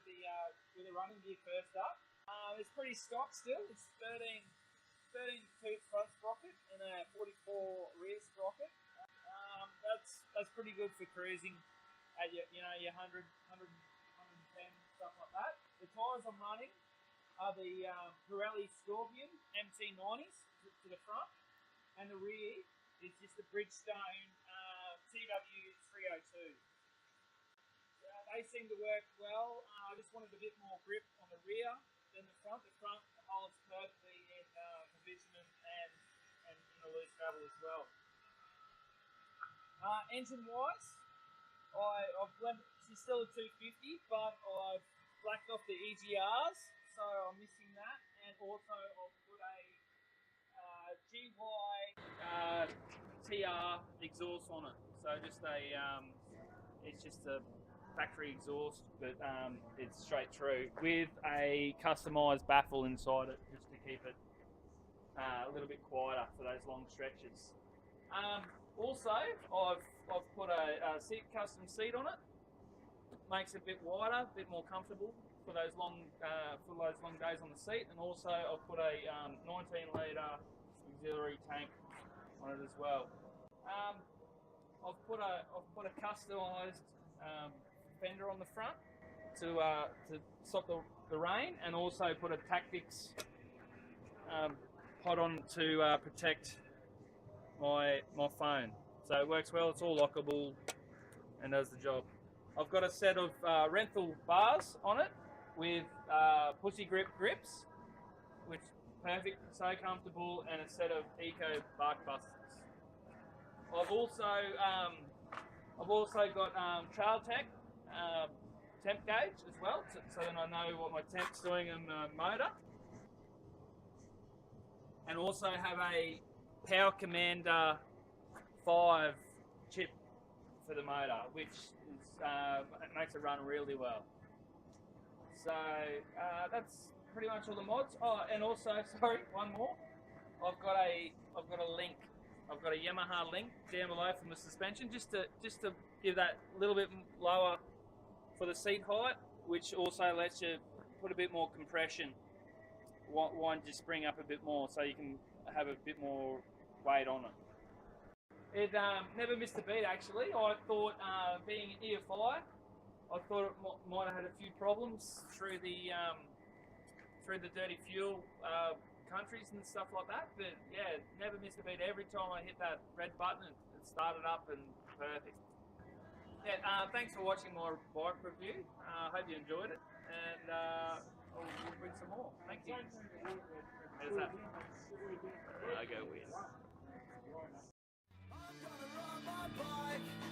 with the running gear first up. It's pretty stock still. It's 13 tooth front sprocket and a 44 rear sprocket. That's pretty good for cruising at your 100, 110, stuff like that. The tyres I'm running are the Pirelli Scorpion MT90s to the front, and the rear is just the Bridgestone TW302. They seem to work well. I just wanted a bit more grip on the rear than the front. The front holds perfectly in condition and in a loose travel as well. Engine wise, I've blended, she's still a 250, but I've blacked off the EGRs, so I'm missing that, and also I'll put a GY TR exhaust on it. So just it's just a factory exhaust, but it's straight through with a customised baffle inside it, just to keep it a little bit quieter for those long stretches. Also, I've put a custom seat on it. Makes it a bit wider, a bit more comfortable for those long days on the seat. And also, I've put a 19-litre auxiliary tank on it as well. I've put a customised fender on the front to stop the rain, and also put a Tactics pod on to protect my phone. So it works well. It's all lockable and does the job. I've got a set of Renthal bars on it with pussy grip grips, which is perfect, so comfortable, and a set of Eco bark busters. I've also got Trail Tech temp gauge as well, so then I know what my temp's doing in the motor. And also have a Power Commander 5 chip for the motor, which is, makes it run really well. So that's pretty much all the mods. Oh, and also, sorry, one more. I've got a link. I've got a Yamaha link down below from the suspension, just to give that a little bit lower for the seat height, which also lets you put a bit more compression. Wind your spring up a bit more, so you can have a bit more weight on it. It never missed a beat, actually. I thought, being an EFI, I thought it might have had a few problems through the dirty fuel countries and stuff like that, but yeah, never missed a beat. Every time I hit that red button, it started up and perfect. Yeah, thanks for watching my bike review. Hope you enjoyed it, and we'll bring some more. Thank you. How's that? I go weird. I'm gonna ride my bike.